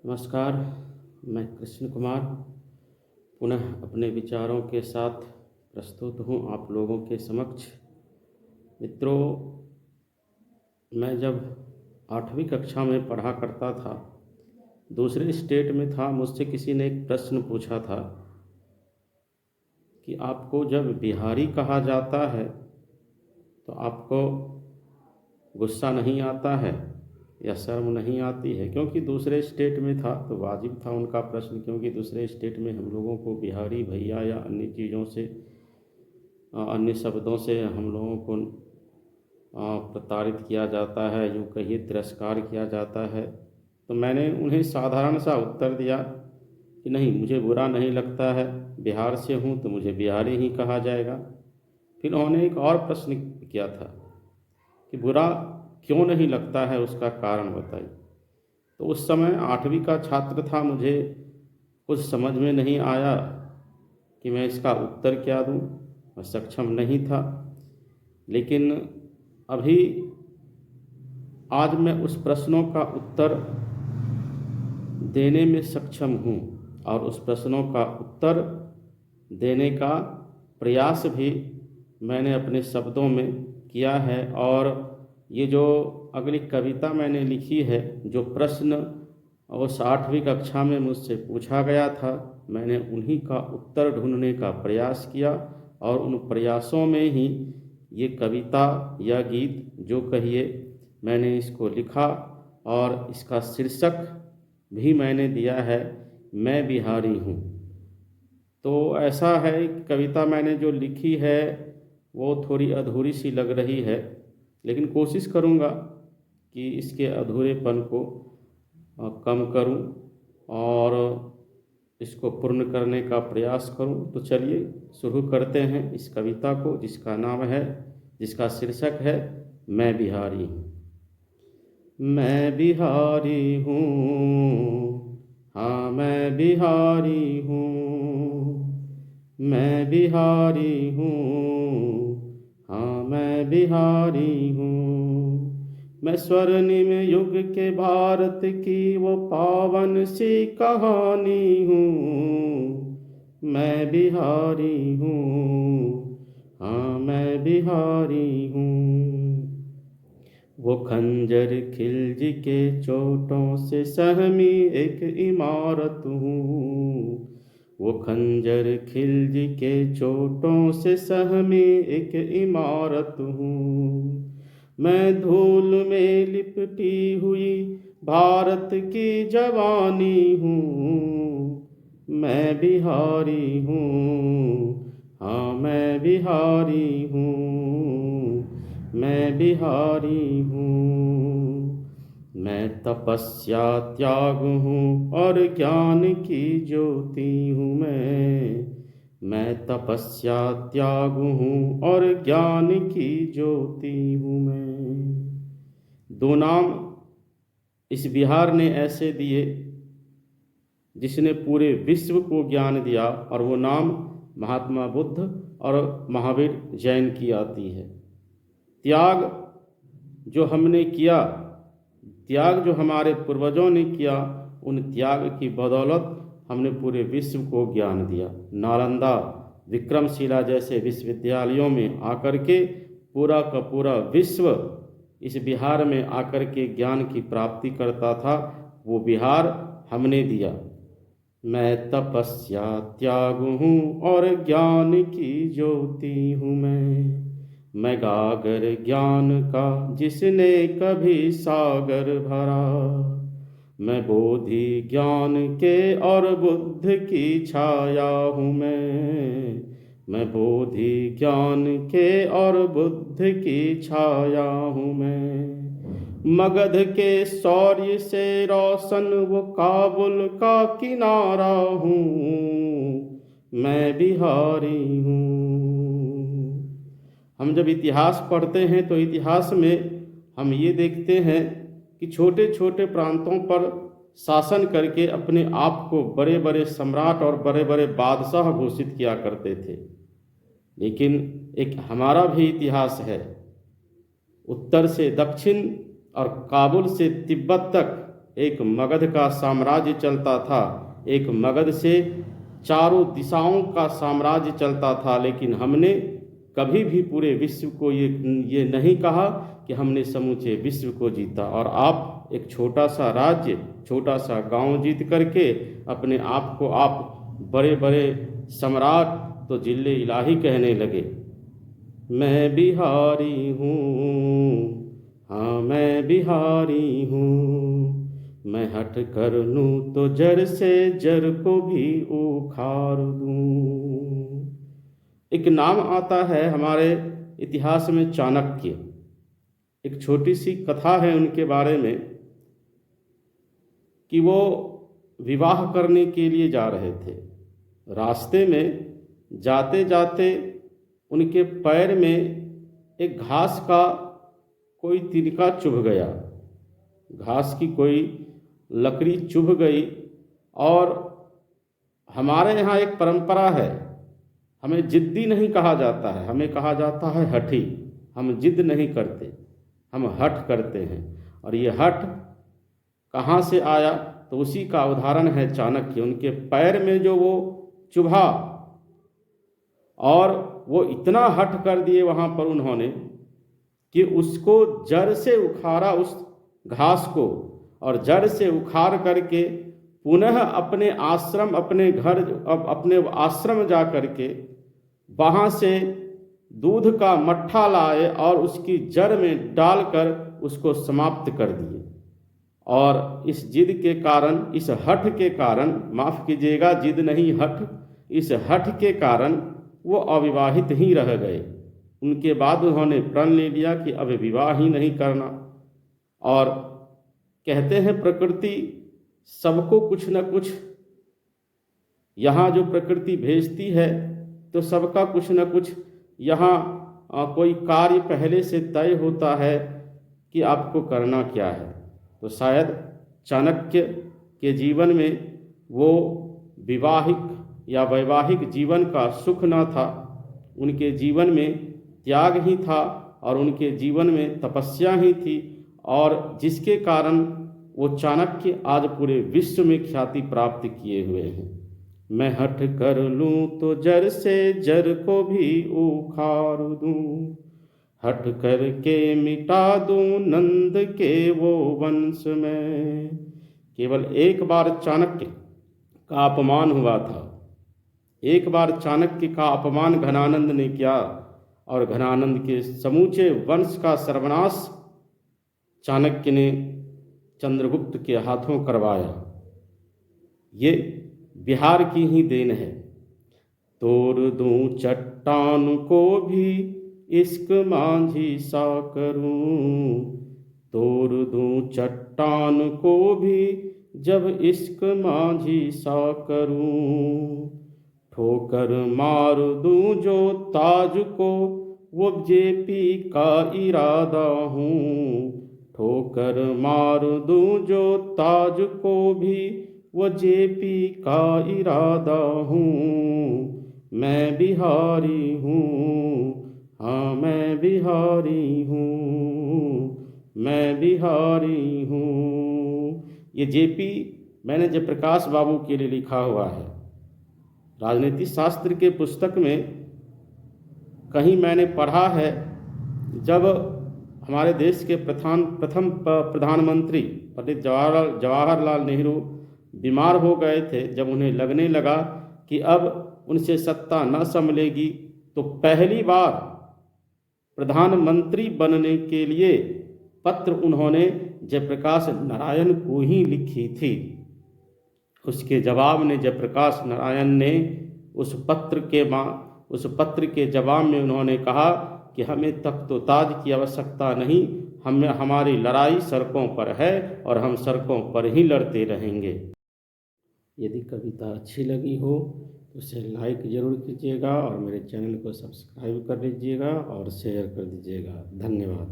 नमस्कार। मैं कृष्ण कुमार पुनः अपने विचारों के साथ प्रस्तुत हूँ आप लोगों के समक्ष। मित्रों, मैं जब 8वीं कक्षा में पढ़ा करता था, दूसरे स्टेट में था, मुझसे किसी ने एक प्रश्न पूछा था कि आपको जब बिहारी कहा जाता है तो आपको गुस्सा नहीं आता है या शर्म नहीं आती है? क्योंकि दूसरे स्टेट में था तो वाजिब था उनका प्रश्न, क्योंकि दूसरे स्टेट में हम लोगों को बिहारी भैया या अन्य चीज़ों से अन्य शब्दों से हम लोगों को प्रताड़ित किया जाता है, यूँ कहिए तिरस्कार किया जाता है। तो मैंने उन्हें साधारण सा उत्तर दिया कि नहीं, मुझे बुरा नहीं लगता है, बिहार से हूँ तो मुझे बिहारी ही कहा जाएगा। फिर उन्होंने एक और प्रश्न किया था कि बुरा क्यों नहीं लगता है, उसका कारण बताइए। तो उस समय 8वीं का छात्र था, मुझे कुछ समझ में नहीं आया कि मैं इसका उत्तर क्या दूं, मैं सक्षम नहीं था। लेकिन अभी आज मैं उस प्रश्नों का उत्तर देने में सक्षम हूं और उस प्रश्नों का उत्तर देने का प्रयास भी मैंने अपने शब्दों में किया है। और ये जो अगली कविता मैंने लिखी है, जो प्रश्न उस 8वीं कक्षा में मुझसे पूछा गया था, मैंने उन्हीं का उत्तर ढूंढने का प्रयास किया और उन प्रयासों में ही ये कविता या गीत जो कहिए, मैंने इसको लिखा और इसका शीर्षक भी मैंने दिया है, मैं बिहारी हूँ। तो ऐसा है, कविता मैंने जो लिखी है वो थोड़ी अधूरी सी लग रही है, लेकिन कोशिश करूँगा कि इसके अधूरेपन को कम करूं और इसको पूर्ण करने का प्रयास करूं। तो चलिए शुरू करते हैं इस कविता को, जिसका शीर्षक है मैं बिहारी हूँ। मैं बिहारी हूँ, हाँ मैं बिहारी हूँ, मैं बिहारी हूँ, हाँ मैं बिहारी हूँ। मैं स्वर्णिम युग के भारत की वो पावन सी कहानी हूँ। मैं बिहारी हूँ, हाँ मैं बिहारी हूँ। वो खंजर खिलज के चोटों से सहमी एक इमारत हूँ। वो खंजर खिलज के चोटों से सहमी एक इमारत हूँ। मैं धूल में लिपटी हुई भारत की जवानी हूँ। मैं बिहारी हूँ, हाँ मैं बिहारी हूँ, मैं बिहारी हूँ। मैं तपस्या त्याग हूँ और ज्ञान की ज्योति हूँ। मैं तपस्या त्याग हूँ और ज्ञान की ज्योति हूँ। मैं दो नाम इस बिहार ने ऐसे दिए जिसने पूरे विश्व को ज्ञान दिया, और वो नाम महात्मा बुद्ध और महावीर जैन की आती है। त्याग जो हमने किया, त्याग जो हमारे पूर्वजों ने किया, उन त्याग की बदौलत हमने पूरे विश्व को ज्ञान दिया। नालंदा, विक्रमशिला जैसे विश्वविद्यालयों में आकर के पूरा का पूरा विश्व इस बिहार में आकर के ज्ञान की प्राप्ति करता था, वो बिहार हमने दिया। मैं तपस्या त्याग हूँ और ज्ञान की ज्योति हूँ। मैं गागर ज्ञान का जिसने कभी सागर भरा। मैं बोधि ज्ञान के और बुद्ध की छाया हूँ। मैं बोधि ज्ञान के और बुद्ध की छाया हूँ। मैं मगध के शौर्य से रोशन वो काबुल का किनारा हूँ। मैं बिहारी हूँ। हम जब इतिहास पढ़ते हैं तो इतिहास में हम ये देखते हैं कि छोटे छोटे प्रांतों पर शासन करके अपने आप को बड़े बड़े सम्राट और बड़े बड़े बादशाह घोषित किया करते थे। लेकिन एक हमारा भी इतिहास है, उत्तर से दक्षिण और काबुल से तिब्बत तक एक मगध का साम्राज्य चलता था, एक मगध से चारों दिशाओं का साम्राज्य चलता था, लेकिन हमने कभी भी पूरे विश्व को ये नहीं कहा कि हमने समूचे विश्व को जीता। और आप एक छोटा सा राज्य, छोटा सा गांव जीत करके अपने आप को आप बड़े बड़े सम्राट तो जिले इलाही कहने लगे। मैं बिहारी हूँ, हाँ मैं बिहारी हूँ, मैं हट कर लूँ तो जड़ से जड़ को भी उखाड़ दूँ। एक नाम आता है हमारे इतिहास में चाणक्य। एक छोटी सी कथा है उनके बारे में कि वो विवाह करने के लिए जा रहे थे। रास्ते में जाते जाते उनके पैर में एक घास का कोई तिनका चुभ गया, घास की कोई लकड़ी चुभ गई। और हमारे यहाँ एक परंपरा है, हमें जिद्दी नहीं कहा जाता है, हमें कहा जाता है हठी। हम जिद नहीं करते, हम हठ करते हैं। और ये हठ कहाँ से आया, तो उसी का उदाहरण है चाणक्य। उनके पैर में जो वो चुभा और वो इतना हठ कर दिए वहाँ पर उन्होंने कि उसको जड़ से उखाड़ा, उस घास को, और जड़ से उखाड़ करके पुनः अपने आश्रम, अपने घर, अपने आश्रम जा करके वहाँ से दूध का मट्ठा लाए और उसकी जड़ में डालकर उसको समाप्त कर दिए। और इस जिद के कारण, इस हठ के कारण, माफ़ कीजिएगा जिद नहीं हठ, इस हठ के कारण वो अविवाहित ही रह गए। उनके बाद उन्होंने प्रण ले लिया कि अब विवाह ही नहीं करना। और कहते हैं प्रकृति सबको कुछ न कुछ, यहाँ जो प्रकृति भेजती है तो सबका कुछ न कुछ यहाँ कोई कार्य पहले से तय होता है कि आपको करना क्या है। तो शायद चाणक्य के जीवन में वो विवाहिक या वैवाहिक जीवन का सुख न था, उनके जीवन में त्याग ही था और उनके जीवन में तपस्या ही थी, और जिसके कारण वो चाणक्य आज पूरे विश्व में ख्याति प्राप्त किए हुए हैं। मैं हठ कर लूँ तो जड़ से जड़ को भी उखाड़ दूँ, हट करके मिटा दूँ नंद के वो वंश में। केवल एक बार चाणक्य का अपमान हुआ था, एक बार चाणक्य का अपमान घनानंद ने किया और घनानंद के समूचे वंश का सर्वनाश चाणक्य ने चंद्रगुप्त के हाथों करवाया। ये बिहार की ही देन है। तोड़ दूं चट्टान को भी इश्क मांझी सा करूं, तोड़ दूं चट्टान को भी जब इश्क मांझी सा करूं, ठोकर मार दूं जो ताज को वो जेपी का इरादा हूँ, ठोकर मार दूं जो ताज को भी वो जेपी का इरादा हूँ। मैं बिहारी हूँ, हाँ मैं बिहारी हूँ, मैं बिहारी हूँ। ये जेपी मैंने जयप्रकाश बाबू के लिए लिखा हुआ है। राजनीति शास्त्र के पुस्तक में कहीं मैंने पढ़ा है, जब हमारे देश के प्रथम प्रधानमंत्री पंडित जवाहरलाल नेहरू बीमार हो गए थे, जब उन्हें लगने लगा कि अब उनसे सत्ता न संभलेगी, तो पहली बार प्रधानमंत्री बनने के लिए पत्र उन्होंने जयप्रकाश नारायण को ही लिखी थी। उसके जवाब में जयप्रकाश नारायण ने उस पत्र के जवाब में उन्होंने कहा कि हमें तख्त-ओ-ताज की आवश्यकता नहीं, हमारी लड़ाई सड़कों पर है और हम सड़कों पर ही लड़ते रहेंगे। यदि कविता अच्छी लगी हो तो उसे लाइक ज़रूर कीजिएगा और मेरे चैनल को सब्सक्राइब कर लीजिएगा और शेयर कर दीजिएगा। धन्यवाद।